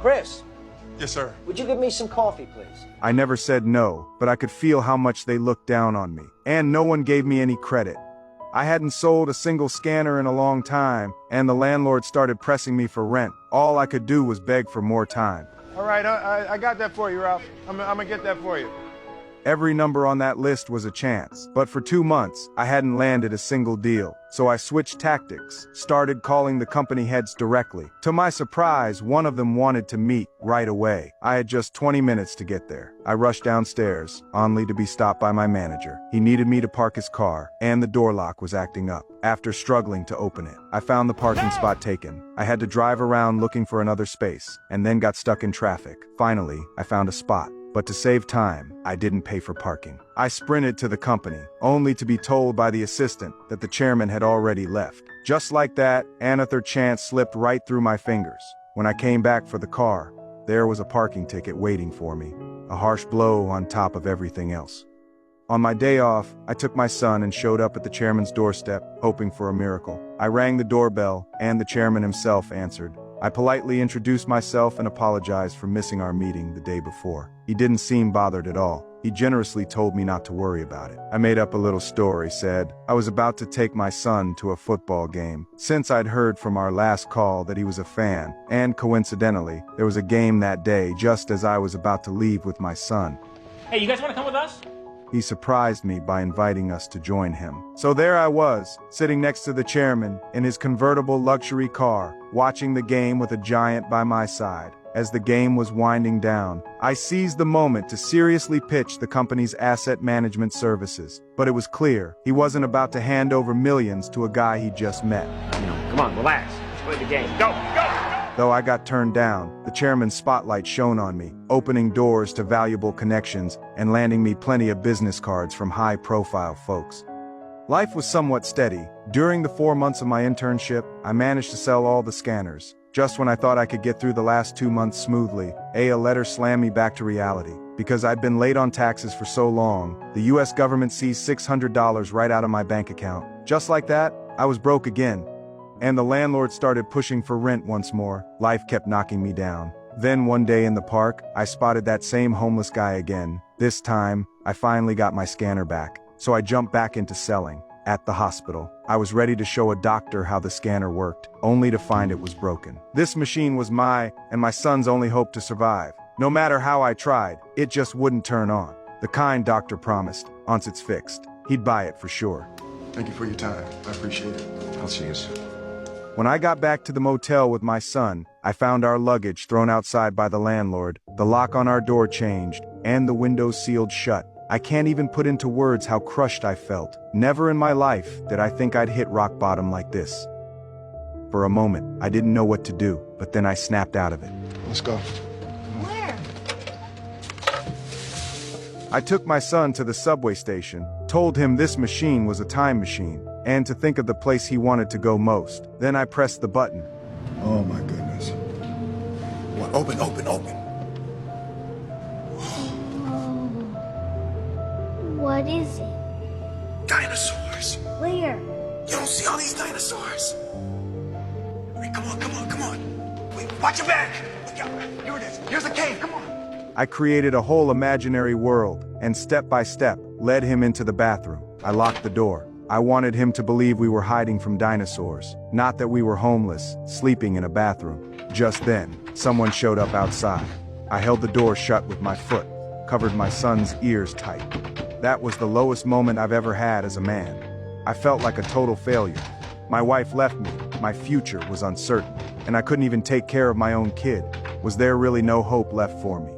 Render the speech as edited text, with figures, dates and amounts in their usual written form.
Chris, Yes, sir. would you give me some coffee, please? I never said no, but I could feel how much they looked down on me. And no one gave me any credit. I hadn't sold a single scanner in a long time, and the landlord started pressing me for rent. All I could do was beg for more time. All right, I got that for you, Ralph. I'm gonna get that for you. Every number on that list was a chance, but for 2 months, I hadn't landed a single deal. So I switched tactics, started calling the company heads directly. To my surprise, one of them wanted to meet right away. I had just 20 minutes to get there. I rushed downstairs, only to be stopped by my manager. He needed me to park his car, and the door lock was acting up. After struggling to open it, I found the parking spot taken. I had to drive around looking for another space, and then got stuck in traffic. Finally, I found a spot. But to save time, I didn't pay for parking. I sprinted to the company, only to be told by the assistant that the chairman had already left. Just like that, another chance slipped right through my fingers. When I came back for the car, there was a parking ticket waiting for me, a harsh blow on top of everything else. On my day off, I took my son and showed up at the chairman's doorstep, hoping for a miracle. I rang the doorbell, and the chairman himself answered. I politely introduced myself and apologized for missing our meeting the day before. He didn't seem bothered at all. He generously told me not to worry about it. I made up a little story, said I was about to take my son to a football game, since I'd heard from our last call that he was a fan, and coincidentally, there was a game that day just as I was about to leave with my son. Hey, you guys want to come with us? He surprised me by inviting us to join him. So there I was, sitting next to the chairman in his convertible luxury car, watching the game with a giant by my side. As the game was winding down, I seized the moment to seriously pitch the company's asset management services. But it was clear, he wasn't about to hand over millions to a guy he just met. Come on, relax. Let's play the game. Go, go! Though I got turned down, the chairman's spotlight shone on me, opening doors to valuable connections and landing me plenty of business cards from high-profile folks. Life was somewhat steady. During the 4 months of my internship, I managed to sell all the scanners. Just when I thought I could get through the last 2 months smoothly, a letter slammed me back to reality. Because I'd been late on taxes for so long, the US government seized $600 right out of my bank account. Just like that, I was broke again. And the landlord started pushing for rent once more. Life kept knocking me down. Then one day in the park, I spotted that same homeless guy again. This time, I finally got my scanner back. So I jumped back into selling. At the hospital, I was ready to show a doctor how the scanner worked, only to find it was broken. This machine was my and my son's only hope to survive. No matter how I tried, it just wouldn't turn on. The kind doctor promised, once it's fixed, he'd buy it for sure. Thank you for your time. I appreciate it. I'll see you soon. When I got back to the motel with my son, I found our luggage thrown outside by the landlord, the lock on our door changed, and the windows sealed shut. I can't even put into words how crushed I felt. Never in my life did I think I'd hit rock bottom like this. For a moment, I didn't know what to do, but then I snapped out of it. Let's go. Where? I took my son to the subway station, told him this machine was a time machine, and to think of the place he wanted to go most. Then I pressed the button. Oh my goodness. What? Open. What is it? Dinosaurs. Where? You don't see all these dinosaurs? Hey, come on. Wait, watch your back. Here it is. Here's the cave. Come on. I created a whole imaginary world, and step by step, led him into the bathroom. I locked the door. I wanted him to believe we were hiding from dinosaurs, not that we were homeless, sleeping in a bathroom. Just then, someone showed up outside. I held the door shut with my foot, covered my son's ears tight. That was the lowest moment I've ever had as a man. I felt like a total failure. My wife left me, my future was uncertain, and I couldn't even take care of my own kid. Was there really no hope left for me?